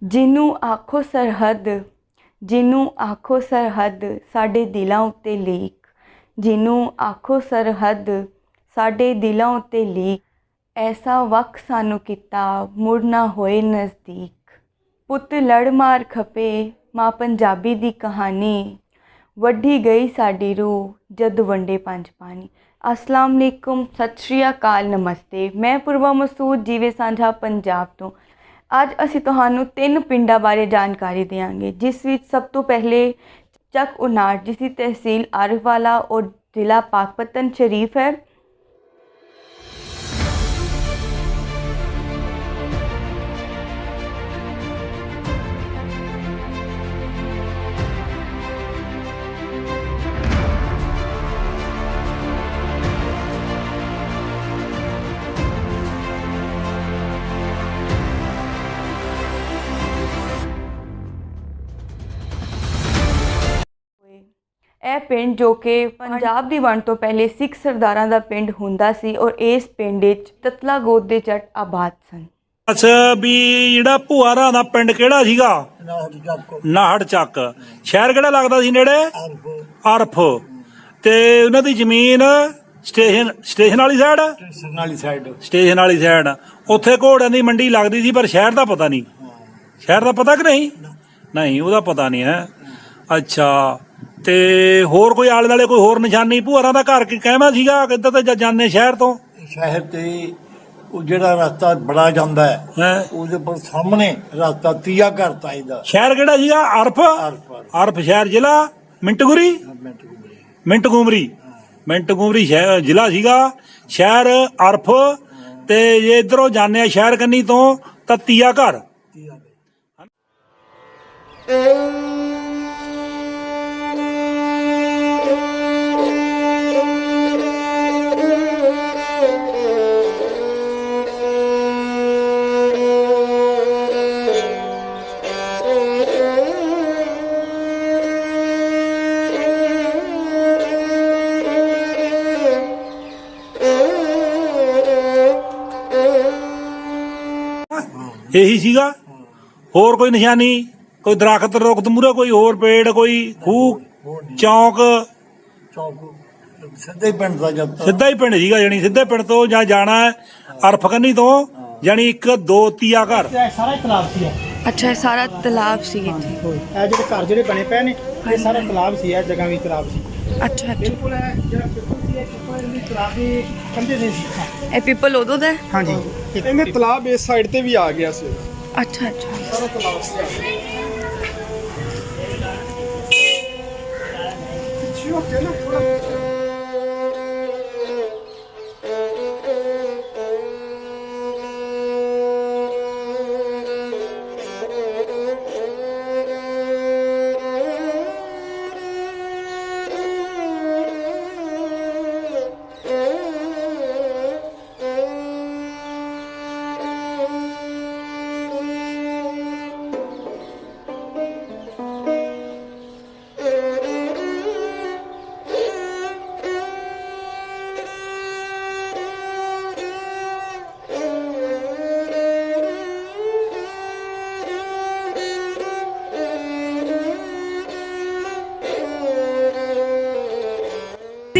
ਜਿਹਨੂੰ ਆਖੋ ਸਰਹੱਦ, ਜਿਹਨੂੰ ਆਖੋ ਸਰਹੱਦ ਸਾਡੇ ਦਿਲਾਂ ਉੱਤੇ ਲੀਕ, ਜਿਹਨੂੰ ਆਖੋ ਸਰਹੱਦ ਸਾਡੇ ਦਿਲਾਂ ਉੱਤੇ ਲੀਕ। ਐਸਾ ਵਕਤ ਸਾਨੂੰ ਕੀਤਾ ਮੁੜ ਨਾ ਹੋਏ ਨਜ਼ਦੀਕ। ਪੁੱਤ ਲੜ ਮਾਰ ਖਪੇ ਮਾਂ ਪੰਜਾਬੀ ਦੀ ਕਹਾਣੀ, ਵੱਢੀ ਗਈ ਸਾਡੀ ਰੂਹ ਜਦ ਵੰਡੇ ਪੰਜ ਪਾਣੀ। अस्सलाम वालेकुम, सत श्री अकाल, नमस्ते। मैं पूर्वा मसूद जीवे साझा पंजाब तो ਅੱਜ ਅਸੀਂ ਤੁਹਾਨੂੰ 3 ਪਿੰਡਾਂ ਬਾਰੇ ਜਾਣਕਾਰੀ ਦੇਵਾਂਗੇ, ਜਿਸ ਵਿੱਚ ਸਭ ਤੋਂ ਪਹਿਲੇ ਚੱਕ ਉਨਾਟ, ਜਿਸ ਦੀ ਤਹਿਸੀਲ ਆਰਿਫਵਾਲਾ ਔਰ ਜ਼ਿਲ੍ਹਾ ਪਾਕਪਤਨ ਸ਼ਰੀਫ ਹੈ। ਇਹ ਪਿੰਡ ਜੋ ਕਿ ਪੰਜਾਬ ਦੀ ਵੰਡ ਤੋਂ ਪਹਿਲੇ ਸਿੱਖ ਸਰਦਾਰਾਂ ਦਾ ਪਿੰਡ ਹੁੰਦਾ ਸੀ ਔਰ ਇਸ ਪਿੰਡ ਵਿੱਚ ਤਤਲਾ ਗੋਤ ਦੇ ਜੱਟ ਆਬਾਦ ਸਨ। ਅੱਛਾ, ਵੀ ਜਿਹੜਾ ਭੂਆਰਾਂ ਦਾ ਪਿੰਡ ਕਿਹੜਾ ਸੀਗਾ? ਨਾਹੜ ਚੱਕ। ਸ਼ਹਿਰ ਕਿਹੜਾ ਲੱਗਦਾ ਸੀ ਨੇੜੇ? ਅਰਫ। ਤੇ ਉਹਨਾਂ ਦੀ ਜ਼ਮੀਨ ਸਟੇਸ਼ਨ ਵਾਲੀ ਸਾਈਡ ਉੱਥੇ ਘੋੜਿਆਂ ਦੀ ਮੰਡੀ ਲੱਗਦੀ ਸੀ, ਪਰ ਸ਼ਹਿਰ ਦਾ ਪਤਾ ਨਹੀਂ। ਸ਼ਹਿਰ ਦਾ ਪਤਾ ਕਿ ਨਹੀਂ? ਨਹੀਂ, ਉਹਦਾ ਪਤਾ ਨਹੀਂ ਹੈ। ਅੱਛਾ, ਤੇ ਹੋਰ ਕੋਈ ਆਲੇ ਦੁਆਲੇ ਕੋਈ ਹੋਰ ਨਿਸ਼ਾਨੀ? ਭੂਆਰਾਂ ਦਾ ਘਰ ਕਹਿਵਾ ਸੀਗਾ ਕਿੱਧਰ ਤੇ ਜਾਂਦੇ ਸ਼ਹਿਰ ਤੋਂ? ਸ਼ਹਿਰ ਤੇ ਉਹ ਜਿਹੜਾ ਰਸਤਾ ਬੜਾ ਜਾਂਦਾ ਹੈ ਉਹਦੇ ਪਰ ਸਾਹਮਣੇ ਰਸਤਾ ਤੀਆ ਘਰ ਤਾਈਦਾ। ਸ਼ਹਿਰ ਕਿਹੜਾ ਸੀਗਾ? ਅਰਫ ਸ਼ਹਿਰ, ਜ਼ਿਲ੍ਹਾ ਮਿੰਟਗੁਮਰੀ ਸ਼ਹਿਰ ਜ਼ਿਲ੍ਹਾ ਸੀਗਾ। ਸ਼ਹਿਰ ਅਰਫ। ਤੇ ਜੇ ਇਧਰੋਂ ਜਾਂਦੇ ਆ ਸ਼ਹਿਰ ਕੰਨੀ ਤੋਂ ਤਾਂ ਤੀਆ ਘਰ। ਇਹੀ ਸੀਗਾ। ਹੋਰ ਕੋਈ ਨਿਸ਼ਾਨੀ? ਕੋਈ ਦਰਖਤ ਰੁਖਤ ਮੂਹਰੇ, ਕੋਈ ਹੋਰ ਪੇੜ, ਕੋਈ ਖੂਹ, ਚੌਂਕ? ਸਿੱਧਾ ਹੀ ਪਿੰਡ ਦਾ ਸਿੱਧਾ ਹੀ ਪਿੰਡ ਸੀਗਾ, ਜਾਨੀ ਸਿੱਧੇ ਪਿੰਡ ਤੋਂ ਜਾਂ ਜਾਣਾ ਅਰਫ ਕੰਨੀ ਤੋਂ, ਜਾਨੀ 1 2 ਤੀਆ ਘਰ। ਸਾਰਾ ਤਲਾਬ ਸੀ। ਅੱਛਾ, ਇਹ ਸਾਰਾ ਤਲਾਬ ਸੀ ਇੱਥੇ। ਇਹ ਜਿਹੜੇ ਘਰ ਜਿਹੜੇ ਬਣੇ ਪਏ ਨੇ ਇਹ ਸਾਰਾ ਤਲਾਬ ਸੀ। ਇਹ ਜਗ੍ਹਾ ਵੀ ਤਲਾਬ ਸੀ। ਅੱਛਾ, ਬਿਲਕੁਲ ਹੈ ਜਿਹੜਾ ਪਿੱਪਲ ਸੀ ਇਹ ਪਿੱਪਲ ਦੀ ਤਲਾਬ ਦੀ ਕੰਢੇ ਤੇ ਸੀ। ਇਹ ਪਿੱਪਲ ਉਦੋਂ ਦਾ? ਹਾਂਜੀ, ਇਹਨੇ ਤਲਾਬ ਇਸ ਸਾਈਡ ਤੇ ਵੀ ਆ ਗਿਆ ਸੀ। ਅੱਛਾ ਸਾਰਾ ਤਲਾਬ ਸੀ।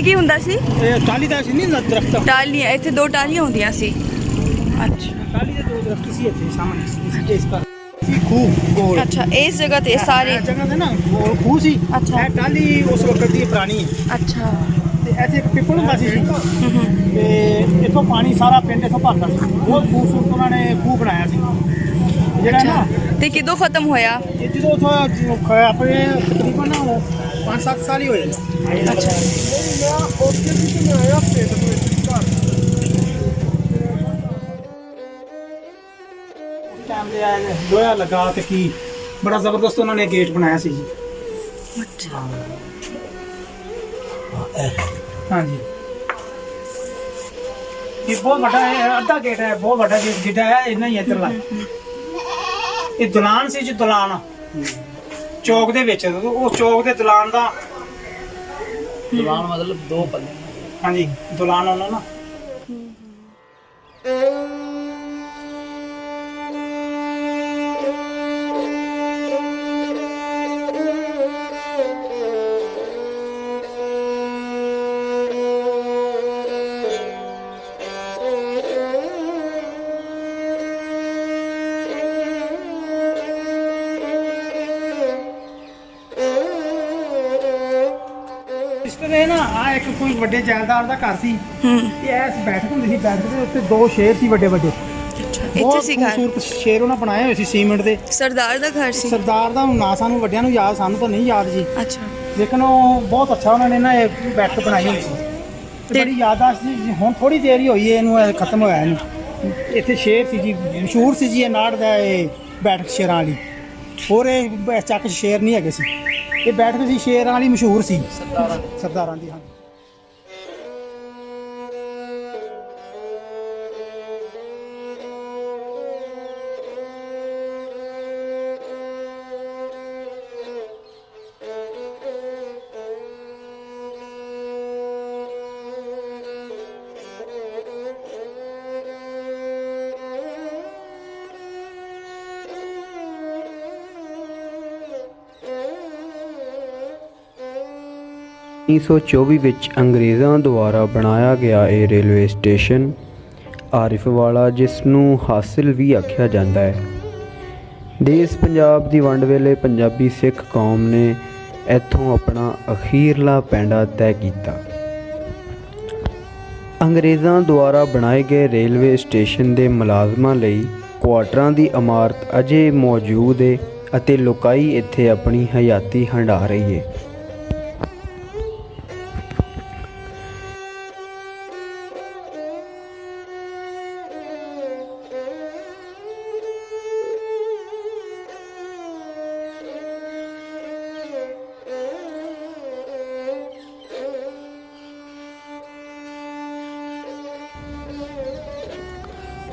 ਕੀ ਹੁੰਦਾ ਸੀ? ਇਹ ਟਾਲੀ ਦਾ ਸੀ ਨਹੀਂ ਦਰਖਤ? ਟਾਲੀਆਂ, ਇੱਥੇ 2 ਟਾਲੀਆਂ ਹੁੰਦੀਆਂ ਸੀ। ਅੱਛਾ, ਟਾਲੀ ਦੇ 2 ਦਰਖਤ ਸੀ ਇੱਥੇ ਸਾਹਮਣੇ ਸੀ। ਇਸ ਪਰ ਖੂਹ ਗੋਲ। ਅੱਛਾ, ਇਸ ਜਗ੍ਹਾ ਤੇ ਸਾਰੇ ਜਗ੍ਹਾ ਤੇ ਨਾ ਗੋਲ ਖੂਹ ਸੀ। ਅੱਛਾ, ਇਹ ਟਾਲੀ ਉਸ ਵਕਤ ਦੀ ਪੁਰਾਣੀ ਹੈ। ਅੱਛਾ। ਤੇ ਇੱਥੇ ਇੱਕ ਪਿੱਪਲ ਹੁੰਦਾ ਸੀ ਤੇ ਇੱਥੋਂ ਪਾਣੀ ਸਾਰਾ ਪਿੰਡ ਇੱਥੋਂ ਭਰਦਾ ਸੀ। ਬਹੁਤ ਖੂਬਸੂਰਤ ਉਹਨਾਂ ਨੇ ਖੂਹ ਬਣਾਇਆ ਸੀ ਜਿਹੜਾ ਨਾ। ਤੇ ਕਿਦੋਂ ਖਤਮ ਹੋਇਆ? ਇਹ ਜਦੋਂ ਆਪਣੇ ਤਕਰੀਬਨ 5-7 ਸਾਲ ਹੀ ਹੋਏ। ਅੱਛਾ, ਟਾਈਮ ਦੇ ਆਏ ਲੋਹਾ ਲਗਾ ਤੇ ਕੀ ਬੜਾ ਜ਼ਬਰਦਸਤ ਉਹਨਾਂ ਨੇ ਗੇਟ ਬਣਾਇਆ ਸੀ ਜੀ। ਅੱਛਾ, ਹਾਂਜੀ। ਇਹ ਬਹੁਤ ਵੱਡਾ ਹੈ, ਅੱਧਾ ਗੇਟ ਹੈ, ਬਹੁਤ ਵੱਡਾ ਗੇਟ ਜਿਹੜਾ ਹੈ ਇੰਨਾ ਹੀ ਇੱਧਰਲਾ। ਇਹ ਦੁਲਾਨ ਸੀ ਜੀ, ਦੁਲਾਨ ਚੌਕ ਦੇ ਵਿੱਚ। ਉਹ ਚੌਕ ਦੇ ਦੁਲਾਨ ਦਾ ਦੁਲਾਨ ਮਤਲਬ 2 ਪੱਲੇ। ਹਾਂਜੀ, ਦੁਲਾਨ ਉਹਨਾਂ ਨਾ ਸਿਸਟਰ ਇਹ ਨਾ ਆ ਇੱਕ ਕੋਈ ਵੱਡੇ ਜਾਇਦਾਰ ਦਾ ਘਰ ਸੀ ਹੂੰ ਤੇ ਐਸ ਬੈਠਕ ਹੁੰਦੀ ਸੀ, ਬੈਠਕ ਦੇ ਉੱਤੇ 2 ਸ਼ੇਰ ਸੀ ਵੱਡੇ ਵੱਡੇ। ਅੱਛਾ ਇੱਥੇ ਬਹੁਤ ਸੀ ਘਰ ਖੂਬਸੂਰਤ ਸ਼ੇਰ ਉਹਨਾਂ ਬਣਾਏ ਹੋਏ ਸੀ ਸੀਮੈਂਟ ਦੇ। ਸਰਦਾਰ ਦਾ ਘਰ ਸੀ। ਸਰਦਾਰ ਦਾ ਹੁਣ ਨਾਂ ਸਾਨੂੰ ਵੱਡਿਆਂ ਨੂੰ ਯਾਦ, ਸਾਨੂੰ ਤਾਂ ਨਹੀਂ ਯਾਦ ਜੀ, ਅੱਛਾ ਲੇਕਿਨ ਉਹ ਬਹੁਤ ਅੱਛਾ ਉਹਨਾਂ ਨੇ ਨਾ ਇਹ ਬੈਠਕ ਬਣਾਈ ਹੋਈ ਸੀ ਤੇ ਬੜੀ ਯਾਦਾਸ਼ਤ ਸੀ। ਹੁਣ ਥੋੜੀ ਦੇਰ ਹੀ ਹੋਈ ਹੈ ਇਹਨੂੰ, ਇਹ ਖਤਮ ਹੋਇਆ ਇਹਨੂੰ। ਇੱਥੇ ਸ਼ੇਰ ਸੀ ਜੀ, ਮਸ਼ਹੂਰ ਸੀ ਜੀ ਇਹ ਨਾੜ ਦਾ ਇਹ ਬੈਠਕ ਸ਼ੇਰਾਂ ਵਾਲੀ। ਹੋਰ ਇਹ ਚੱਕ 'ਚ ਸ਼ੇਰ ਨਹੀਂ ਹੈਗੇ ਸੀ, ਇਹ ਬੈਠਕ ਸੀ ਸ਼ੇਰਾਂ ਵਾਲੀ ਮਸ਼ਹੂਰ ਸੀ ਸਰਦਾਰਾਂ ਦੀ। ਹਾਂ ਉੱਨੀ ਸੌ 24 ਵਿੱਚ ਅੰਗਰੇਜ਼ਾਂ ਦੁਆਰਾ ਬਣਾਇਆ ਗਿਆ ਇਹ ਰੇਲਵੇ ਸਟੇਸ਼ਨ ਆਰਿਫ ਵਾਲਾ, ਜਿਸ ਨੂੰ ਹਾਸਿਲ ਵੀ ਆਖਿਆ ਜਾਂਦਾ ਹੈ। ਦੇਸ਼ ਪੰਜਾਬ ਦੀ ਵੰਡ ਵੇਲੇ ਪੰਜਾਬੀ ਸਿੱਖ ਕੌਮ ਨੇ ਇੱਥੋਂ ਆਪਣਾ ਅਖੀਰਲਾ ਪੈਂਡਾ ਤੈਅ ਕੀਤਾ। ਅੰਗਰੇਜ਼ਾਂ ਦੁਆਰਾ ਬਣਾਏ ਗਏ ਰੇਲਵੇ ਸਟੇਸ਼ਨ ਦੇ ਮੁਲਾਜ਼ਮਾਂ ਲਈ ਕੁਆਟਰਾਂ ਦੀ ਇਮਾਰਤ ਅਜੇ ਮੌਜੂਦ ਹੈ ਅਤੇ ਲੋਕਾਈ ਇੱਥੇ ਆਪਣੀ ਹਯਾਤੀ ਹੰਢਾ ਰਹੀ ਹੈ।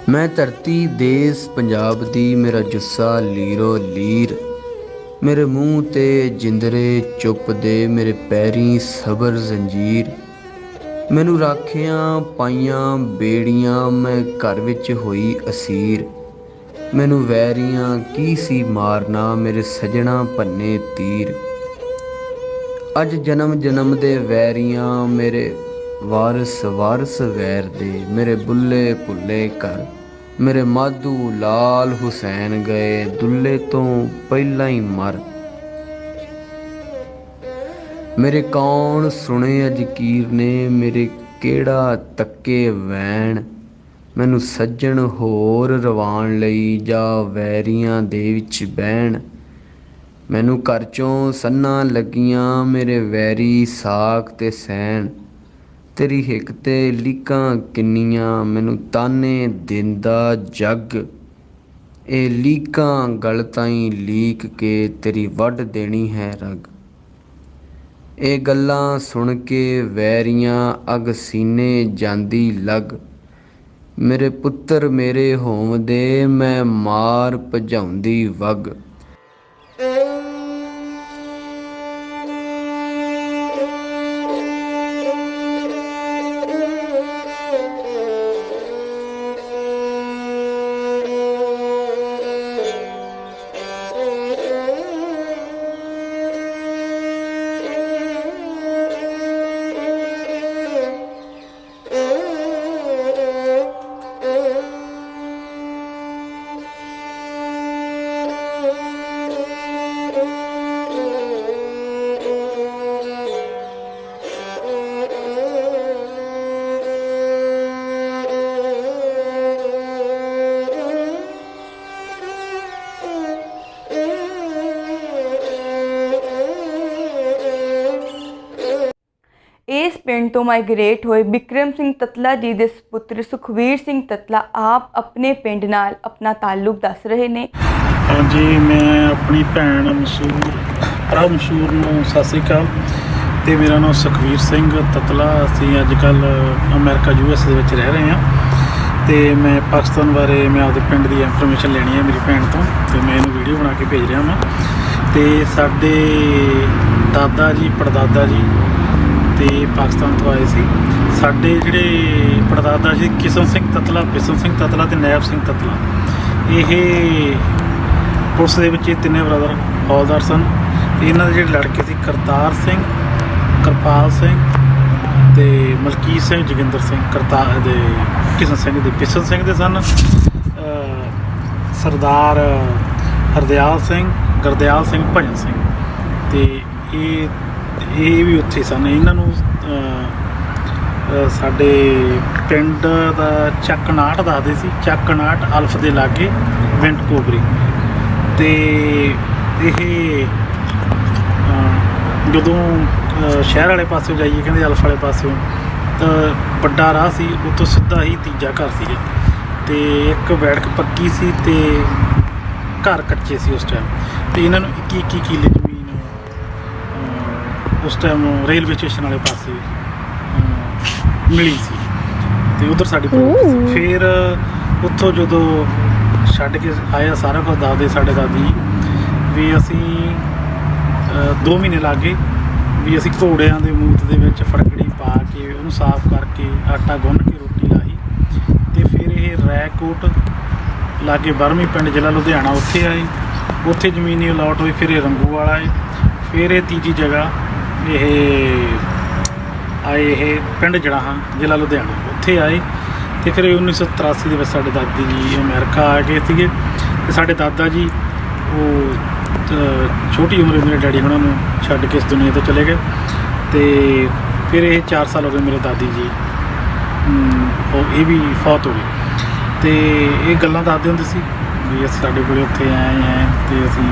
ਮੈਂ ਧਰਤੀ ਦੇਸ ਪੰਜਾਬ ਦੀ, ਮੇਰਾ ਜੁੱਸਾ ਲੀਰੋ ਲੀਰ, ਮੇਰੇ ਮੂੰਹ ਤੇ ਜਿੰਦਰੇ ਚੁੱਪ ਦੇ, ਮੇਰੇ ਪੈਰੀਂ ਸਬਰ ਜ਼ੰਜੀਰ। ਮੈਨੂੰ ਰਾਖਿਆਂ ਪਾਈਆਂ ਬੇੜੀਆਂ, ਮੈਂ ਘਰ ਵਿੱਚ ਹੋਈ ਅਸੀਰ। ਮੈਨੂੰ ਵੈਰੀਆਂ ਕੀ ਸੀ ਮਾਰਨਾ, ਮੇਰੇ ਸਜਣਾ ਭੰਨੇ ਤੀਰ। ਅੱਜ ਜਨਮ ਜਨਮ ਦੇ ਵੈਰੀਆਂ, ਮੇਰੇ ਵਾਰਸ ਵਾਰਸ ਵੈਰ ਦੇ, ਮੇਰੇ ਬੁੱਲੇ ਭੁੱਲੇ ਘਰ, ਮੇਰੇ ਮਾਧੂ ਲਾਲ ਹੁਸੈਨ ਗਏ ਦੁੱਲੇ ਤੋਂ ਪਹਿਲਾਂ ਹੀ ਮਰ। ਮੇਰੇ ਕੌਣ ਸੁਣੇ ਅਜਕੀਰ ਨੇ, ਮੇਰੇ ਕਿਹੜਾ ਤੱਕੇ ਵੈਣ। ਮੈਨੂੰ ਸੱਜਣ ਹੋਰ ਰਵਾਨ ਲਈ, ਜਾਂ ਵੈਰੀਆਂ ਦੇ ਵਿੱਚ ਬਹਿਣ। ਮੈਨੂੰ ਘਰ ਚੋਂ ਸੰਨਾਂ ਲੱਗੀਆਂ, ਮੇਰੇ ਵੈਰੀ ਸਾਕ ਤੇ ਸੈਣ। ਤੇਰੀ ਹਿੱਕ ਤੇ ਲੀਕਾਂ ਕਿੰਨੀਆਂ, ਮੈਨੂੰ ਤਾਨੇ ਦਿੰਦਾ ਜੱਗ। ਇਹ ਲੀਕਾਂ ਗਲ ਤਾਈਂ ਲੀਕ ਕੇ, ਤੇਰੀ ਵੱਢ ਦੇਣੀ ਹੈ ਰਗ। ਇਹ ਗੱਲਾਂ ਸੁਣ ਕੇ ਵੈਰੀਆਂ, ਅੱਗ ਸੀਨੇ ਜਾਂਦੀ ਲੱਗ। ਮੇਰੇ ਪੁੱਤਰ ਮੇਰੇ ਹੋਵਦੇ, ਮੈਂ ਮਾਰ ਭਜਾਉਂਦੀ ਵਗ। ਇਸ ਪਿੰਡ ਤੋਂ ਮਾਈਗ੍ਰੇਟ ਹੋਏ ਬਿਕਰਮ ਸਿੰਘ ਤਤਲਾ ਜੀ ਦੇ ਸੁਪੁੱਤਰ ਸੁਖਵੀਰ ਸਿੰਘ ਤਤਲਾ ਆਪ ਆਪਣੇ ਪਿੰਡ ਨਾਲ ਆਪਣਾ ਤਾਲੁਕ ਦੱਸ ਰਹੇ ਨੇ। ਹਾਂਜੀ, ਮੈਂ ਆਪਣੀ ਭੈਣ ਮਸ਼ਹੂਰ ਨੂੰ ਸਤਿ ਸ਼੍ਰੀ ਅਕਾਲ। ਅਤੇ ਮੇਰਾ ਨਾਮ ਸੁਖਵੀਰ ਸਿੰਘ ਤਤਲਾ। ਅਸੀਂ ਅੱਜ ਕੱਲ੍ਹ ਅਮਰੀਕਾ US ਦੇ ਵਿੱਚ ਰਹਿ ਰਹੇ ਹਾਂ ਅਤੇ ਮੈਂ ਪਾਕਿਸਤਾਨ ਬਾਰੇ ਮੈਂ ਆਪਦੇ ਪਿੰਡ ਦੀ ਇਨਫੋਰਮੇਸ਼ਨ ਲੈਣੀ ਹੈ ਮੇਰੀ ਭੈਣ ਤੋਂ, ਅਤੇ ਮੈਂ ਇਹਨੂੰ ਵੀਡੀਓ ਬਣਾ ਕੇ ਭੇਜ ਰਿਹਾ ਹਾਂ। ਅਤੇ ਸਾਡੇ ਦਾਦਾ ਜੀ ਪੜਦਾਦਾ ਜੀ ਤੇ ਪਾਕਿਸਤਾਨ ਤੋਂ ਆਏ ਸੀ। ਸਾਡੇ ਜਿਹੜੇ ਪੜਦਾਦਾ ਜੀ ਕਿਸ਼ਨ ਸਿੰਘ ਤਤਲਾ, ਬਿਸ਼ਨ ਸਿੰਘ ਤਤਲਾ ਅਤੇ ਨੈਬ ਸਿੰਘ ਤਤਲਾ, ਇਹ ਪੁਲਿਸ ਦੇ ਵਿੱਚ ਇਹ ਤਿੰਨੇ ਬ੍ਰਦਰ ਹੌਲਦਾਰ ਸਨ। ਇਹਨਾਂ ਦੇ ਜਿਹੜੇ ਲੜਕੇ ਸੀ ਕਰਤਾਰ ਸਿੰਘ, ਕਿਰਪਾਲ ਸਿੰਘ ਅਤੇ ਮਲਕੀਤ ਸਿੰਘ, ਜੋਗਿੰਦਰ ਸਿੰਘ। ਦੇ ਕਿਸ਼ਨ ਸਿੰਘ ਦੇ ਬਿਸ਼ਨ ਸਿੰਘ ਦੇ ਸਨ ਸਰਦਾਰ ਗੁਰਦਿਆਲ ਸਿੰਘ, ਭਜਨ ਸਿੰਘ। ਅਤੇ ਇਹ ਵੀ ਉੱਥੇ ਸਨ। ਇਹਨਾਂ ਨੂੰ ਸਾਡੇ ਪਿੰਡ ਦਾ ਚੱਕਨਾਟ ਦੱਸਦੇ ਸੀ, ਚੱਕਨਾਟ ਅਲਫ ਦੇ ਲਾਗੇ ਵਿੰਟ ਕੋਬਰੀ। ਅਤੇ ਇਹ ਜਦੋਂ ਸ਼ਹਿਰ ਵਾਲੇ ਪਾਸੇ ਜਾਈਏ, ਕਹਿੰਦੇ ਅਲਫ ਵਾਲੇ ਪਾਸਿਓਂ, ਤਾਂ ਵੱਡਾ ਰਾਹ ਸੀ, ਉੱਥੋਂ ਸਿੱਧਾ ਹੀ ਤੀਜਾ ਘਰ ਸੀਗਾ। ਅਤੇ ਇੱਕ ਬੈਠਕ ਪੱਕੀ ਸੀ ਅਤੇ ਘਰ ਕੱਚੇ ਸੀ ਉਸ ਟਾਈਮ। ਅਤੇ ਇਹਨਾਂ ਨੂੰ 21 ਕਿੱਲੇ ਜ਼ਮੀਨ ਉਸ ਟਾਈਮ ਰੇਲਵੇ ਸਟੇਸ਼ਨ ਵਾਲੇ ਪਾਸੇ ਮਿਲੀ ਸੀ, ਅਤੇ ਉੱਧਰ ਸਾਡੀ ਸੀ। ਫਿਰ ਉੱਥੋਂ ਜਦੋਂ ਛੱਡ ਕੇ ਆਇਆ, ਸਾਰਾ ਕੁਝ ਦੱਸਦੇ ਸਾਡੇ ਦਾਦੀ ਵੀ ਅਸੀਂ 2 ਮਹੀਨੇ ਲੱਗ ਗਏ ਵੀ ਅਸੀਂ ਘੋੜਿਆਂ ਦੇ ਮੂਤ ਦੇ ਵਿੱਚ ਫੜਕੜੀ ਪਾ ਕੇ ਉਹਨੂੰ ਸਾਫ਼ ਕਰਕੇ ਆਟਾ ਗੁੰਨ ਕੇ ਰੋਟੀ ਲਾਈ। ਅਤੇ ਫਿਰ ਇਹ ਰੈਕੋਟ ਲਾਗੇ ਬਰਮੀ ਪਿੰਡ ਜ਼ਿਲ੍ਹਾ ਲੁਧਿਆਣਾ ਉੱਥੇ ਆਏ, ਉੱਥੇ ਜ਼ਮੀਨੀ ਅਲਾਟ ਹੋਈ। ਫਿਰ ਇਹ ਰੰਗੂ ਵਾਲਾ ਆਏ, ਫਿਰ ਇਹ ਤੀਜੀ ਜਗ੍ਹਾ ਇਹ ਆਏ, ਇਹ ਪਿੰਡ ਜੜਾਹਾਂ ਜ਼ਿਲ੍ਹਾ ਲੁਧਿਆਣਾ ਉੱਥੇ ਆਏ। ਅਤੇ ਫਿਰ 1983 ਦੇ ਵਿੱਚ ਸਾਡੇ ਦਾਦੀ ਜੀ ਅਮਰੀਕਾ ਆ ਗਏ ਸੀਗੇ। ਅਤੇ ਸਾਡੇ ਦਾਦਾ ਜੀ ਉਹ ਛੋਟੀ ਉਮਰੇ ਮੇਰੇ ਡੈਡੀ ਉਹਨਾਂ ਨੂੰ ਛੱਡ ਕੇ ਇਸ ਦੁਨੀਆ ਤੋਂ ਚਲੇ ਗਏ। ਅਤੇ ਫਿਰ ਇਹ 4 ਸਾਲ ਹੋ ਗਏ ਮੇਰੇ ਦਾਦੀ ਜੀ ਇਹ ਵੀ ਫੌਤ ਹੋ ਗਏ। ਅਤੇ ਇਹ ਗੱਲਾਂ ਦੱਸਦੇ ਹੁੰਦੇ ਸੀ ਵੀ ਅਸੀਂ ਸਾਡੇ ਕੋਲ ਉੱਥੇ ਆਏ ਹੈ, ਅਤੇ ਅਸੀਂ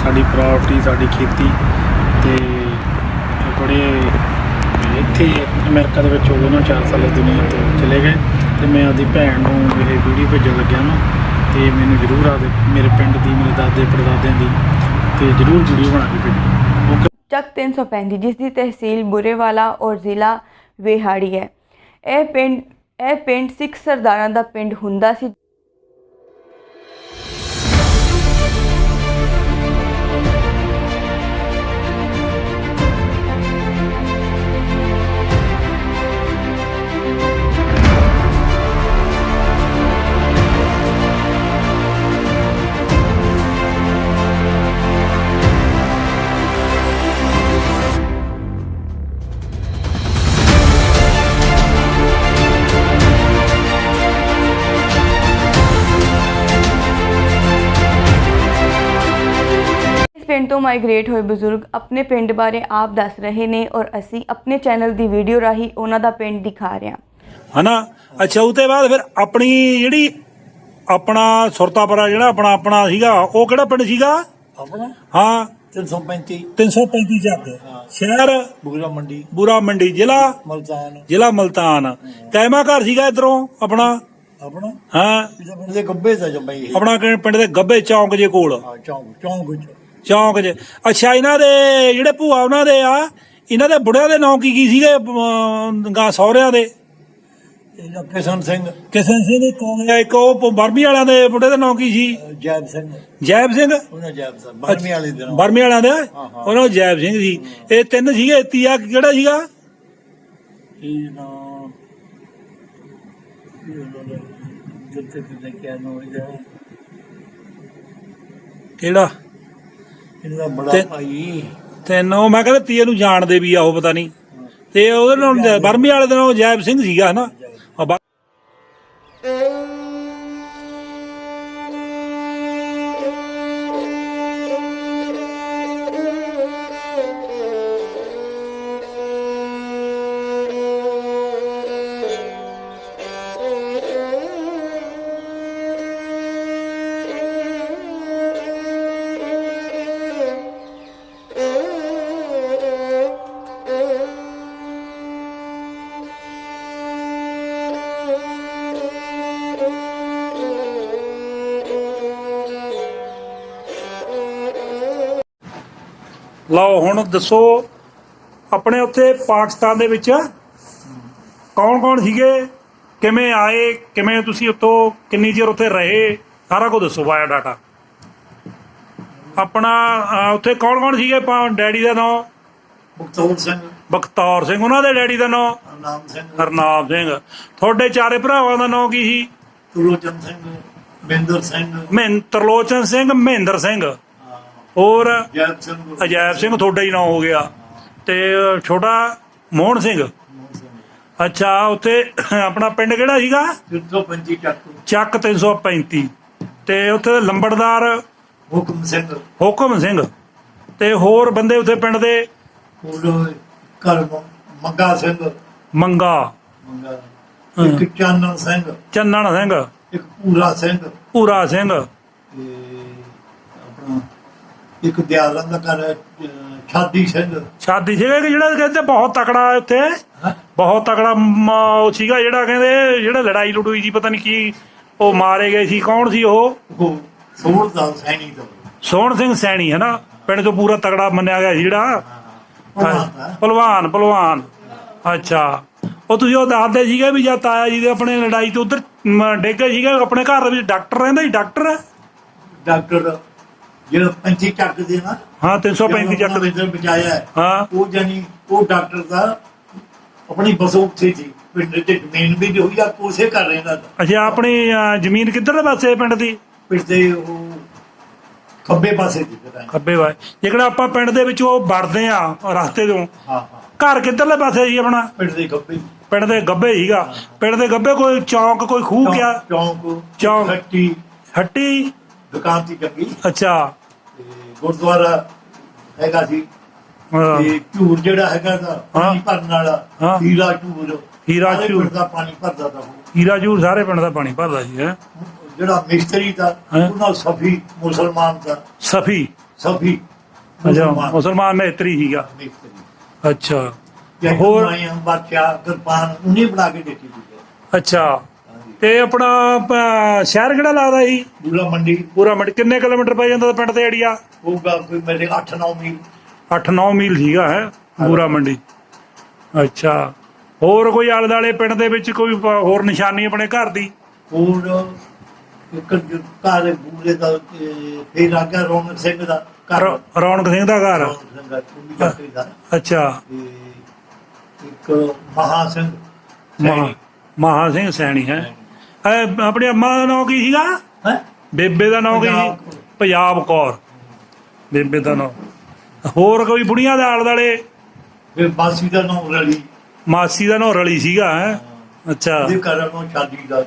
ਸਾਡੀ ਪ੍ਰਾਪਰਟੀ, ਸਾਡੀ ਖੇਤੀ, ਅਤੇ ਬੜੇ ਇੱਥੇ ਅਮਰੀਕਾ ਦੇ ਵਿੱਚ ਹੋ ਗਏ ਉਹਨਾਂ 4 ਸਾਲ ਇਸ ਦੁਨੀਆ ਤੋਂ ਚਲੇ ਗਏ। ਅਤੇ ਮੈਂ ਆਪਦੀ ਭੈਣ ਨੂੰ ਇਹ ਵੀਡੀਓ ਭੇਜਣ ਲੱਗਿਆ ਨਾ, ਅਤੇ ਮੈਨੂੰ ਜ਼ਰੂਰ ਆਪਦੇ ਮੇਰੇ ਪਿੰਡ ਦੀ, ਮੇਰੇ ਦਾਦੇ ਪੜਦਾਦਿਆਂ ਦੀ ਅਤੇ ਜ਼ਰੂਰ ਵੀਡੀਓ ਬਣਾ ਕੇ ਭੇਜੋ। ਓਕੇ। ਚੱਕ 335 ਜਿਸ ਦੀ ਤਹਿਸੀਲ ਬੁਰੇਵਾਲਾ ਔਰ ਜ਼ਿਲ੍ਹਾ ਵਿਹਾੜੀ ਹੈ। ਇਹ ਪਿੰਡ ਸਿੱਖ ਸਰਦਾਰਾਂ ਦਾ ਪਿੰਡ ਹੁੰਦਾ ਸੀ। ਪਿੰਡ ਤੋਂ ਮਾਈਗ੍ਰੇਟ ਹੋਏ ਬਜ਼ੁਰਗ ਆਪਣੇ ਪਿੰਡ ਬਾਰੇ ਆਪ ਦੱਸ ਰਹੇ ਨੇ ਔਰ ਅਸੀਂ ਆਪਣੇ ਚੈਨਲ ਦੀ ਵੀਡੀਓ ਰਾਹੀਂ ਉਹਨਾਂ ਦਾ ਪਿੰਡ ਦਿਖਾ ਰਹੇ ਹਾਂ, ਹਨਾ। ਅੱਛਾ, ਉਹ ਤੋਂ ਬਾਅਦ ਫਿਰ ਆਪਣੀ ਜਿਹੜੀ ਆਪਣਾ ਸੁਰਤਾਪੁਰਾ ਜਿਹੜਾ ਆਪਣਾ ਸੀਗਾ, ਉਹ ਕਿਹੜਾ ਪਿੰਡ ਸੀਗਾ ਆਪਣਾ? ਹਾਂ, 335 ਚੱਕ, ਸ਼ਹਿਰ ਬੂਰਾ ਮੰਡੀ, ਜ਼ਿਲ੍ਹਾ ਮਲਤਾਨ। ਕੈਮਾ ਘਰ ਸੀਗਾ ਇਧਰੋਂ ਆਪਣਾ? ਹਾਂ, ਆਪਣਾ ਪਿੰਡ ਦੇ ਗੱਬੇ ਚੌਂਕ ਜੇ ਕੋਲ, ਚੌਂਕ 'ਚ। ਅੱਛਾ, ਇਹਨਾਂ ਦੇ ਜਿਹੜੇ ਭੂਆ ਉਹਨਾਂ ਦੇ ਆ, ਇਹਨਾਂ ਦੇ ਬੁੜਿਆਂ ਦੇ ਨਾਂ ਕੀ ਸੀਗੇ ਸਹੁਰਿਆਂ ਦੇ? ਕਿਸ਼ਨ ਸਿੰਘ ਇੱਕ ਉਹ ਬਰਮੀ ਵਾਲਿਆਂ ਦੇ ਬੁੜੇ ਦਾ ਨਾਂ ਕੀ ਸੀ? ਜੈਬ ਸਿੰਘ। ਬਰਮੀ ਵਾਲਿਆਂ ਦੇ ਉਹਨਾਂ ਨੂੰ ਜੈਬ ਸਿੰਘ ਸੀ। ਇਹ 3 ਸੀਗੇ। ਤੀਆ ਕਿਹੜਾ ਸੀਗਾ? ਕਿਹੜਾ? ਤਿੰਨ ਉਹ ਮੈਂ ਕਹਿੰਦਾ ਤੀਏ ਨੂੰ ਜਾਣਦੇ ਵੀ ਆ ਉਹ, ਪਤਾ ਨਹੀਂ। ਤੇ ਉਹਦੇ ਨਾਲ ਬਰਮੀ ਵਾਲੇ ਦੇ ਨਾਲ ਜੈਬ ਸਿੰਘ ਸੀਗਾ ਹਨਾ। ਲਓ ਹੁਣ ਦੱਸੋ, ਆਪਣੇ ਉੱਥੇ ਪਾਕਿਸਤਾਨ ਦੇ ਵਿੱਚ ਕੌਣ ਸੀਗੇ, ਕਿਵੇਂ ਆਏ, ਕਿਵੇਂ ਤੁਸੀਂ ਉੱਥੋਂ ਕਿੰਨੀ ਚਿਰ ਉੱਥੇ ਰਹੇ, ਸਾਰਾ ਕੁਝ ਦੱਸੋ ਬਾਇਓ ਡਾਟਾ ਆਪਣਾ। ਉੱਥੇ ਕੌਣ ਸੀਗੇ? ਡੈਡੀ ਦਾ ਨਾਂ? ਬਖਤੌਰ ਸਿੰਘ। ਉਹਨਾਂ ਦੇ ਡੈਡੀ ਦਾ ਨਾਂ? ਹਰਨਾਮ ਸਿੰਘ। ਤੁਹਾਡੇ 4 ਭਰਾਵਾਂ ਦਾ ਨਾਂ ਕੀ ਸੀ? ਤਰਲੋਚਨ ਸਿੰਘ, ਮਹਿੰਦਰ ਸਿੰਘ, ਹੋਰ ਅਜੈਬ ਸਿੰਘ ਤੁਹਾਡਾ ਹੀ ਨਾਂ ਹੋ ਗਿਆ, ਤੇ ਛੋਟਾ ਮੋਹਨ ਸਿੰਘ। ਅੱਛਾ, ਉੱਥੇ ਆਪਣਾ ਪਿੰਡ ਕਿਹੜਾ ਸੀਗਾ? ਚੱਕ 335। ਤੇ ਉੱਥੇ ਦੇ ਲੰਬੜਦਾਰ ਹੁਕਮ ਸਿੰਘ। ਤੇ ਹੋਰ ਬੰਦੇ ਉੱਥੇ ਪਿੰਡ ਦੇ ਹੋਰ ਘਰ ਮੰਗਾ ਸਿੰਘ, ਮੰਗਾ, ਮੰਗਾ, ਇੱਕ ਚਾਨਣ ਸਿੰਘ, ਚੰਨਣ ਸਿੰਘ, ਇੱਕ ਪੂਰਾ ਸਿੰਘ, ਭੂਰਾ ਸਿੰਘ, ਤੇ ਆਪਣਾ ਇੱਕ ਦਿਆਲਾਂ ਦਾ ਘਰ ਹੈ, ਛਾਦੀ ਸਿੰਘ। ਸ਼ਾਦੀ ਸੀਗਾ ਕਿ ਜਿਹੜਾ ਕਹਿੰਦੇ ਬਹੁਤ ਤਕੜਾ ਉੱਥੇ, ਹੈਂ? ਬਹੁਤ ਤਕੜਾ ਉਹ ਸੀਗਾ ਜਿਹੜਾ ਕਹਿੰਦੇ ਜਿਹੜਾ ਲੜਾਈ ਲੜੂਈ ਜੀ ਪਤਾ ਨਹੀਂ ਕੀ ਉਹ ਮਾਰੇ ਗਏ ਸੀ, ਕੌਣ ਸੀ ਉਹ? ਉਹ ਸੋਹਣ ਦਾ ਸੈਣੀ ਦਾ ਸੋਹਣ ਸਿੰਘ ਸੈਣੀ ਹੈ ਨਾ, ਪਿੰਡ ਤੋਂ ਪੂਰਾ ਤਕੜਾ ਮੰਨਿਆ ਗਿਆ ਸੀ ਜਿਹੜਾ ਭਲਵਾਨ। ਭਲਵਾਨ, ਅੱਛਾ। ਉਹ ਤੁਸੀਂ ਉਹ ਦੱਸਦੇ ਸੀਗੇ ਵੀ ਜਦ ਤਾਇਆ ਜੀ ਦੇ ਆਪਣੇ ਲੜਾਈ ਤੋਂ ਉਧਰ ਡਿੱਗੇ ਸੀਗੇ, ਆਪਣੇ ਘਰ ਦੇ ਵਿੱਚ ਡਾਕਟਰ ਰਹਿੰਦਾ ਸੀ, ਡਾਕਟਰ ਡਾਕਟਰ ਜਿਹੜਾ 35 ਚੱਕ ਦੇ ਨਾ, ਹਾਂ 335 ਚੱਕ ਦੇ, ਵਿੱਚ ਬਚਾਇਆ ਹੈ, ਹਾਂ ਉਹ ਜਾਨੀ ਉਹ ਡਾਕਟਰ ਦਾ ਆਪਣੀ ਬਸ ਉੱਥੇ ਸੀ ਪਿੰਡ ਚ ਜ਼ਮੀਨ ਵੀ ਜੋ ਹੋਈ ਆ ਕੋਸੇ ਕਰ ਰਹਿੰਦਾ ਤਾ। ਅੱਛਾ। ਆਪਣੀ ਜ਼ਮੀਨ ਕਿੱਧਰਲੇ ਪਾਸੇ ਪਿੰਡ ਦੀ? ਪਿੰਡ ਦੇ ਉਹ ਖੱਬੇ ਪਾਸੇ ਦੀ ਜਗ੍ਹਾ ਹੈ। ਖੱਬੇ ਪਾਸੇ। ਜਿਹੜਾ ਆਪਾਂ ਪਿੰਡ ਦੇ ਵਿੱਚ ਉਹ ਵੜਦੇ ਆ ਰਸਤੇ ਤੋਂ, ਹਾਂ ਹਾਂ, ਘਰ ਕਿੱਧਰਲੇ ਪਾਸੇ ਸੀ ਆਪਣਾ? ਪਿੰਡ ਦੇ ਖੱਬੇ, ਪਿੰਡ ਦੇ ਗੱਬੇ ਸੀਗਾ। ਪਿੰਡ ਦੇ ਗੱਬੇ ਕੋਈ ਚੌਂਕ, ਕੋਈ ਖੂਹ ਕਿਆ? ਚੌਂਕ ਹੱਟੀ, ਹੱਟੀ, ਦੁਕਾਨ ਦੀ ਚੰਗੀ, ਅੱਛਾ। ਤੇ ਗੁਰਦੁਆਰਾ ਹੈਗਾ ਸੀ, ਹਾਂ, ਤੇ ਝੂਰ ਜਿਹੜਾ ਹੈਗਾ ਦਾ ਪਾਣੀ ਭਰਨ ਵਾਲਾ, ਹਾਂ। ਹੀਰਾ ਝੂਰ, ਹੀਰਾ ਸਾਰੇ ਝੂਰ। ਪਿੰਡ ਦਾ ਪਾਣੀ ਭਰਦਾ ਤਾ ਉਹ। ਹੀਰਾ ਜੂਰ ਸਾਰੇ ਪਿੰਡ ਦਾ ਪਾਣੀ ਭਰਦਾ ਸੀ ਹੈ। ਜਿਹੜਾ ਮਿਸਤਰੀ ਦਾ ਹਾਂ। ਉਹਨਾਂ ਸਫੀ ਮੁਸਲਮਾਨ ਦਾ, ਸਫੀ, ਸਫੀ ਅੱਛਾ, ਮੁਸਲਮਾਨ ਮੁਸਲਮਾਨ ਮੇਤਰੀ ਸੀਗਾ, ਮਿਸਤਰੀ। ਅੱਛਾ। ਜਾਂ ਹੋਰ? ਹੋਰ ਬਾਦਸ਼ਾਹ ਕਿਰਪਾਨ ਉਹਨੇ ਬਣਾ ਕੇ ਦਿੱਤੀ ਸੀ। ਅੱਛਾ। ਤੇ ਆਪਣਾ ਸ਼ਹਿਰ ਕਿਹੜਾ ਲੱਗਦਾ ਸੀ? ਬੂਲਾ ਮੰਡੀ ਪੂਰਾ ਮਿੰਟ ਕਿੰਨੇ ਕਿਲੋਮੀਟਰ ਪੈ ਜਾਂਦਾ ਪਿੰਡ ਤੇ ਏਰੀਆ? ਹੋਊਗਾ ਕੋਈ ਮੇਰੇ 8-9 ਮੀਲ। 8-9 ਮੀਲ ਸੀਗਾ ਹੈ ਪੂਰਾ ਮੰਡੀ, ਅੱਛਾ। ਹੋਰ ਕੋਈ ਆਲੇ ਦੁਆਲੇ ਪਿੰਡ ਦੇ ਵਿੱਚ ਕੋਈ ਹੋਰ ਨਿਸ਼ਾਨੀ ਆਪਣੇ ਘਰ ਦੀ? ਹੋਰ ਇੱਕ ਘਰ ਬੂਲੇ ਦਾ, ਤੇ ਫਿਰ ਆ ਗਿਆ ਰੌਣਕ ਸਿੰਘ ਦਾ ਘਰ, ਰੌਣਕ ਸਿੰਘ ਦਾ ਘਰ, ਰੌਣਕ ਸਿੰਘ ਦਾ ਚੁੰਨੀ ਜਾਫਰੀ ਦਾ, ਅੱਛਾ। ਤੇ ਇੱਕ ਮਹਾ ਸਿੰਘ ਸੈਣੀ। ਮਹਾ ਸਿੰਘ ਸੈਣੀ ਹੈ। ਆਪਣੀ ਅੰਮਾ ਦਾ ਨਾਂ ਕੀ ਸੀਗਾ? ਹੈਂ? ਬੇਬੇ ਦਾ ਨਾਂ ਕੀ ਸੀ? ਪੰਜਾਬ ਕੌਰ, ਬੇਬੇ ਦਾ ਨਾਂ। ਹੋਰ ਕੋਈ ਬੁੜੀਆਂ ਦੇ ਆਲੇ ਦੁਆਲੇ? ਫਿਰ ਬਾਸੀ ਦਾ ਨਾਮ ਰਲੀ, ਮਾਸੀ ਦਾ ਨਾਂ ਰਲੀ ਸੀਗਾ ਹੈ, ਅੱਛਾ। ਉਹਦੇ ਘਰ ਨੂੰ ਸ਼ਾਦੀ ਦਾ,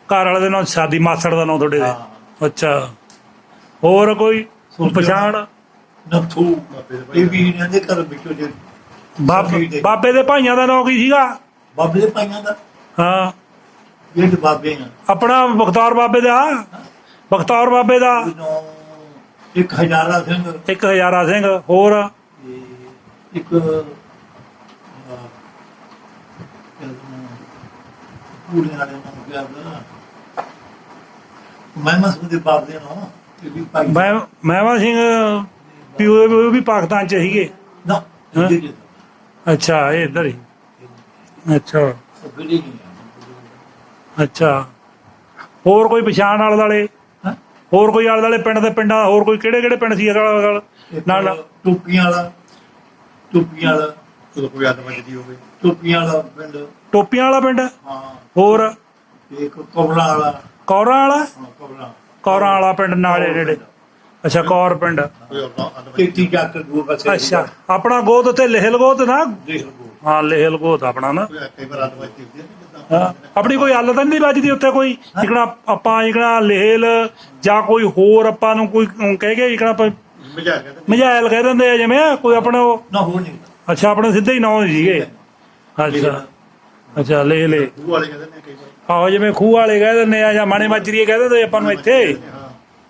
ਘਰ ਵਾਲੇ ਦੇ ਨਾਂ ਸ਼ਾਦੀ, ਮਾਸੜ ਦਾ ਨਾਂ ਤੁਹਾਡੇ ਦੇ, ਹਾਂ। ਅੱਛਾ। ਹੋਰ ਕੋਈ ਪਛਾਣ? ਨੱਥੂ, ਇਹ ਵੀ ਇਹਨਾਂ ਦੇ ਘਰ ਵਿੱਚੋਂ ਜੇ ਬਾਬੇ ਦੇ ਭਾਈਆਂ ਦਾ ਨਾਂ ਕੀ ਸੀਗਾ? ਬਾਬੇ ਦੇ ਭਾਈਆਂ ਦਾ, ਹਾਂ, ਇਹ ਬਾਬੇ ਆ। ਆਪਣਾ ਬਖਤੌਰ ਬਾਬੇ ਦਾ, ਬਖਤੌਰ ਬਾਬੇ ਦਾ, ਉਦੋਂ ਇੱਕ ਹਜ਼ਾਰਾ ਸਿੰਘ, ਇੱਕ ਹਜ਼ਾਰਾ ਸਿੰਘ। ਹੋਰ? ਤੇ ਇੱਕ ਪੂਰੇ ਵਾਲੇ ਨੂੰ ਕਿਹਾ ਮੈਂ ਮਸੂਦ ਦੇ ਬਾਪ ਦੇ ਨਾਮ, ਇਹ ਵੀ ਭਾਈ ਮਹਿਮਾ ਸਿੰਘ ਪਿਓ ਉਹ ਵੀ ਪਾਕਿਸਤਾਨ ਚ ਸੀਗੇ, ਨਾ ਹਾਂ। ਜੀ ਅੱਛਾ। ਇਹ ਇੱਧਰ ਹੀ, ਅੱਛਾ, ਉਹ ਫਿਰ ਹੀ ਨਹੀਂ ਅੱਛਾ। ਹੋਰ ਕੋਈ ਪਛਾਣ ਆਲੇ ਦੁਆਲੇ? ਹਾਂ। ਹੋਰ ਕੋਈ ਆਲੇ ਦੁਆਲੇ ਪਿੰਡ ਦੇ ਪਿੰਡਾਂ ਹੋਰ ਕੋਈ ਕਿਹੜੇ ਕਿਹੜੇ ਪਿੰਡ ਸੀ ਨਾਲ? ਟੋਪੀਆਂ ਵਾਲਾ, ਟੋਪੀਆਂ ਵਾਲਾ ਜਦੋਂ ਕੋਈ ਆਦਮ ਵੱਜਦੀ ਹੋਵੇ, ਟੋਪੀਆਂ ਵਾਲਾ ਪਿੰਡ, ਟੋਪੀਆਂ ਵਾਲਾ ਪਿੰਡ। ਹਾਂ। ਹੋਰ? ਇੱਕ ਕੌਰਾਂ ਵਾਲਾ, ਕੌਰਾਂ ਵਾਲਾ, ਹਾਂ ਕੌਰਾਂ, ਕੌਰਾਂ ਵਾਲਾ ਪਿੰਡ ਨਾਲੇ ਨੇੜੇ, ਅੱਛਾ। ਕੌਰ ਪਿੰਡ, ਤੇਤੀ ਚੱਕ ਦੂਰ ਪਾਸੇ, ਅੱਛਾ। ਆਪਣਾ ਗੋਤ ਉੱਥੇ ਲੇਹਲ ਗੋਤ ਨਾ, ਦੇਖ ਲਓ ਹਾਂ ਲੇਹਲ ਗੋਤ ਆਪਣਾ ਨਾ। ਕਈ ਵਾਰ ਆਦਮ ਵੱਜਦੀ ਹੁੰਦੀ ਹੈ ਹਾਂ। ਆਪਣੀ ਕੋਈ ਹੱਲ ਤਾਂ ਨਹੀਂ ਵੱਜਦੀ ਉੱਥੇ ਕੋਈ ਜਿਕਣਾ ਆਪਾਂ ਜਿਕਣਾ ਲੇਹਲ ਜਾਂ ਕੋਈ ਹੋਰ ਆਪਾਂ ਨੂੰ ਕੋਈ ਕਹਿ ਕੇ ਜਿਕਣਾ ਆਪਾਂ ਮਝੈਲ ਕਹਿ ਦਿੰਦੇ ਆ ਜਿਵੇਂ ਕੋਈ ਆਪਣੇ ਉਹ, ਨਾ ਹੋ ਨਹੀਂ, ਅੱਛਾ। ਆਪਣੇ ਸਿੱਧੇ ਹੀ ਨਾਂ ਸੀਗੇ, ਅੱਛਾ, ਅੱਛਾ। ਲੇਹ ਲੇ, ਉਹ ਵਾਲੇ ਕਹਿੰਦੇ ਨੇ ਕਈ ਵਾਰ, ਆਹੋ ਜਿਵੇਂ ਖੂਹ ਵਾਲੇ ਕਹਿ ਦਿੰਦੇ ਆ ਜਾਂ ਮਾਣੇ ਮਾਜਰੀਏ ਕਹਿ ਦਿੰਦੇ ਆਪਾਂ ਨੂੰ ਇੱਥੇ।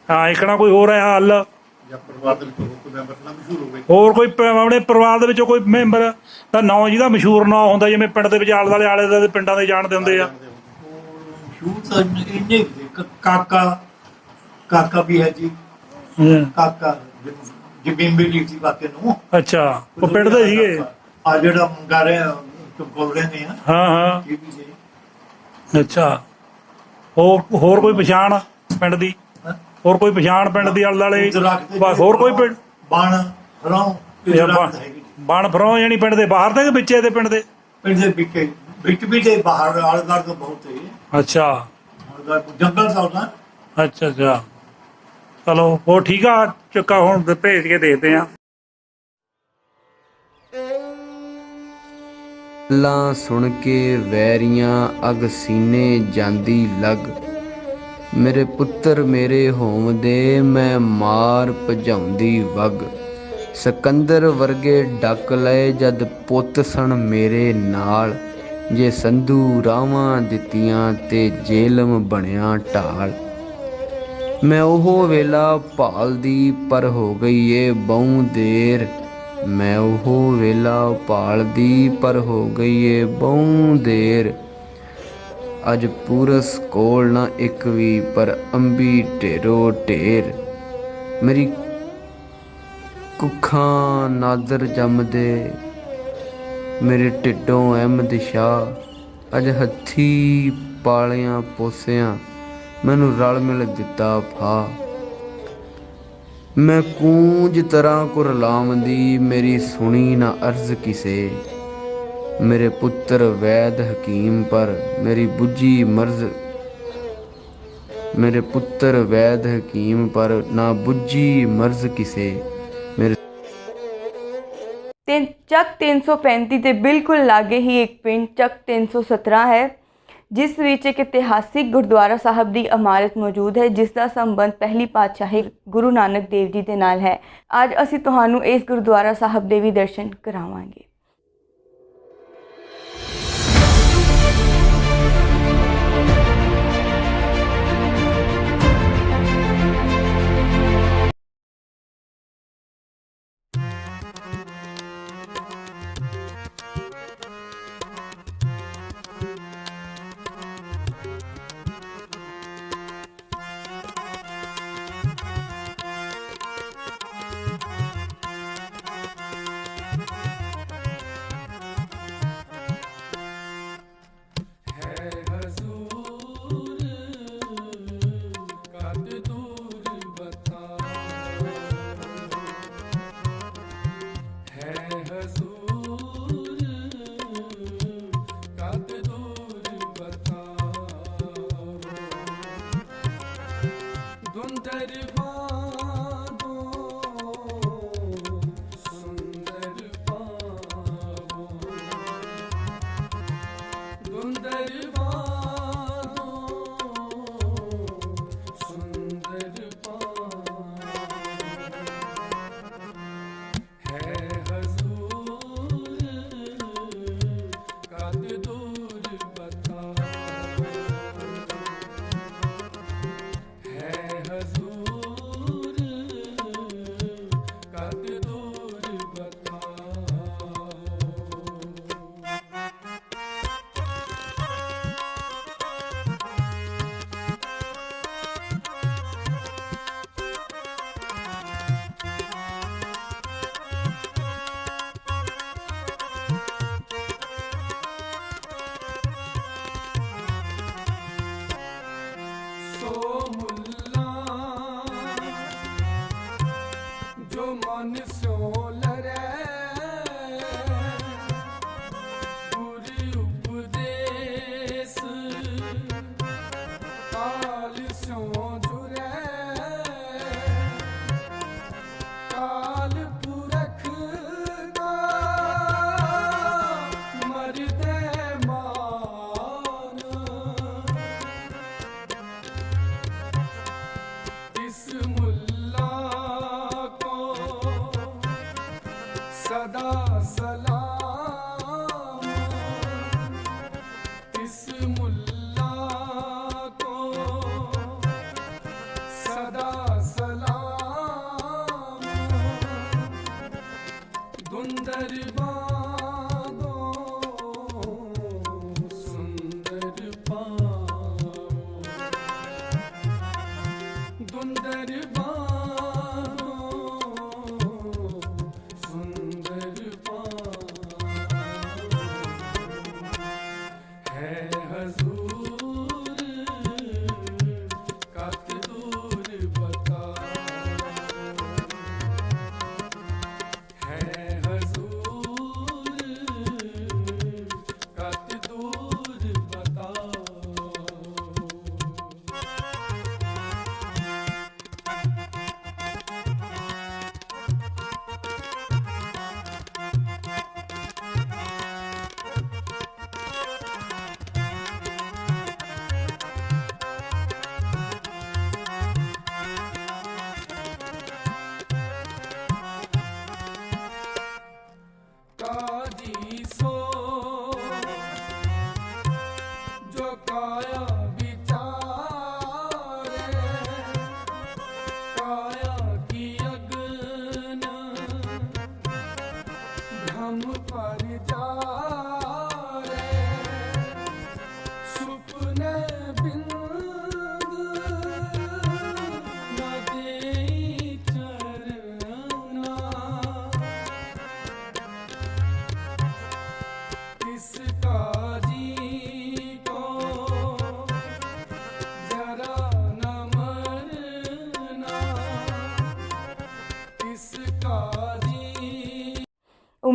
ਹਾਂ, ਇਕਣਾ ਕੋਈ ਹੋਰ ਹੈ ਹੱਲ? ਜਾਂ ਪਰਿਵਾਰ ਦੇ ਵਿੱਚ ਕੋਈ ਮੈਂਬਰ ਨਾਲ ਮਸ਼ਹੂਰ ਹੋਵੇ, ਹੋਰ ਕੋਈ ਆਪਣੇ ਪਰਿਵਾਰ ਦੇ ਵਿੱਚੋਂ ਕੋਈ ਮੈਂਬਰ ਦਾ ਨਾਂ ਜਿਹਦਾ ਮਸ਼ਹੂਰ ਨਾਂ ਹੁੰਦਾ, ਜਿਵੇਂ ਪਿੰਡ ਦੇ ਵਿੱਚ ਆਲੇ ਦੁਆਲੇ ਪਿੰਡਾਂ ਦੇ ਜਾਣਦੇ ਹੁੰਦੇ ਆ? ਮਸ਼ਹੂਰ ਤਾਂ ਇੰਨੇ ਕਾਕਾ ਵੀ ਹੈ ਜੀ, ਕਾਕਾ ਜਿਵੇਂ ਮਿਲੀ ਸੀ ਬਾਕੀ ਨੂੰ, ਅੱਛਾ। ਉਹ ਪਿੰਡ ਦੇ ਸੀਗੇ, ਆ ਜਿਹੜਾ ਮੁੰਡਾ ਰਿਹਾ ਚੁੱਕੋਲੇ ਨੇ, ਹਾਂ ਹਾਂ, ਇਹ ਵੀ ਸੀ। ਅੱਛਾ। ਹੋਰ ਕੋਈ ਪਛਾਣ ਪਿੰਡ ਦੀ? ਹੋਰ ਕੋਈ ਪਛਾਣ ਪਿੰਡ ਦੀ ਆਲੇ ਦੁਆਲੇ? ਬਸ ਹੋਰ ਕੋਈ ਪਿੰਡ? ਬਣ ਫਰੋਂ, ਬਣ ਫਰੋਂ ਯਾਨੀ ਪਿੰਡ ਦੇ ਬਾਹਰ ਦੇ ਕਿ ਵਿੱਚ ਇਹਦੇ ਪਿੰਡ ਦੇ? ਪਿੰਡ ਦੇ ਵਿੱਚ ਵੀ ਤੇ ਬਾਹਰ ਆਲਦਾਰ ਤੋਂ ਬਹੁਤ ਹੈ, ਅੱਛਾ, ਜੰਗਲ ਸਾਉਦਾ। ਅੱਛਾ ਅੱਛਾ। ਚਲੋ ਹੋਰ ਠੀਕ ਆ, ਚੱਕਾ ਹੁਣ ਭੇਜ ਕੇ ਦੇਖਦੇ ਆ। ਗੱਲਾਂ ਸੁਣ ਕੇ ਵੈਰੀਆਂ ਅਗ ਸੀਨੇ ਜਾਂਦੀ ਲੱਗ, ਮੇਰੇ ਪੁੱਤਰ ਮੇਰੇ ਹੋਮਦੇ ਮੈਂ ਮਾਰ ਭਜਾਉਂਦੀ ਵਗ, ਸਿਕੰਦਰ ਵਰਗੇ ਡੱਕ ਲਏ ਜਦ ਪੁੱਤ ਸਣ ਮੇਰੇ ਨਾਲ। ਜੇ ਸੰਧੂ ਰਾਵਾਂ ਦਿੱਤੀਆਂ ਤੇ ਜੇਲਮ ਬਣਿਆ ਢਾਲ। ਮੈਂ ਉਹ ਵੇਲਾ ਭਾਲਦੀ ਪਰ ਹੋ ਗਈ ਏ ਬਹੁ ਦੇਰ। ਮੈਂ ਉਹ ਵੇਲਾ ਭਾਲਦੀ ਪਰ ਹੋ ਗਈ ਏ ਬਹੁ ਦੇਰ। ਅੱਜ ਪੂਰਸ ਕੋਲ ਨਾ ਇੱਕ ਵੀ ਪਰ ਅੰਬੀ ਢੇਰੋ ਢੇਰ। ਮੇਰੀ ਕੁੱਖਾਂ ਨਾਦਰ ਜੰਮਦੇ ਮੇਰੇ ਢਿੱਡੋਂ ਅਹਿਮਦ ਸ਼ਾਹ। ਅੱਜ ਹੱਥੀ ਪਾਲਿਆਂ ਪੋਸਿਆਂ ਮੈਨੂੰ ਰਲ ਮਿਲ ਦਿੱਤਾ ਫਾ। ਮੈਂ ਕੂੰਜ ਤਰ੍ਹਾਂ ਕੁਰਲਾਮਦੀ ਮੇਰੀ ਸੁਣੀ ਨਾ ਅਰਜ਼ ਕਿਸੇ। ਮੇਰੇ ਪੁੱਤਰ ਵੈਦ ਹਕੀਮ ਪਰ ਮੇਰੀ ਬੁੱਝੀ ਮਰਜ਼। ਮੇਰੇ ਪੁੱਤਰ ਵੈਦ ਹਕੀਮ ਪਰ ਨਾ ਬੁੱਝੀ ਮਰਜ਼ ਕਿਸੇ। ਤੇ ਚੱਕ 335 ਦੇ ਬਿਲਕੁਲ ਲਾਗੇ ਹੀ ਇੱਕ ਪਿੰਡ ਚੱਕ 317 ਹੈ, ਜਿਸ ਵਿੱਚ ਇੱਕ ਇਤਿਹਾਸਿਕ ਗੁਰਦੁਆਰਾ ਸਾਹਿਬ ਦੀ ਇਮਾਰਤ ਮੌਜੂਦ ਹੈ, ਜਿਸ ਦਾ ਸੰਬੰਧ ਪਹਿਲੀ ਪਾਤਸ਼ਾਹੀ ਗੁਰੂ ਨਾਨਕ ਦੇਵ ਜੀ ਦੇ ਨਾਲ ਹੈ। ਅੱਜ ਅਸੀਂ ਤੁਹਾਨੂੰ ਇਸ ਗੁਰਦੁਆਰਾ ਸਾਹਿਬ ਦੇ ਵੀ ਦਰਸ਼ਨ ਕਰਾਵਾਂਗੇ।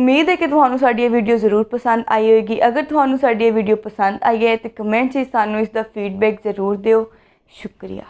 ਉਮੀਦ ਹੈ ਕਿ ਤੁਹਾਨੂੰ ਸਾਡੀ ਇਹ ਵੀਡੀਓ ਜ਼ਰੂਰ ਪਸੰਦ ਆਈ ਹੋਏਗੀ। ਅਗਰ ਤੁਹਾਨੂੰ ਸਾਡੀ ਇਹ ਵੀਡੀਓ ਪਸੰਦ ਆਈ ਹੈ ਤਾਂ ਕਮੈਂਟ 'ਚ ਸਾਨੂੰ ਇਸ ਦਾ ਫੀਡਬੈਕ ਜ਼ਰੂਰ ਦਿਓ। ਸ਼ੁਕਰੀਆ।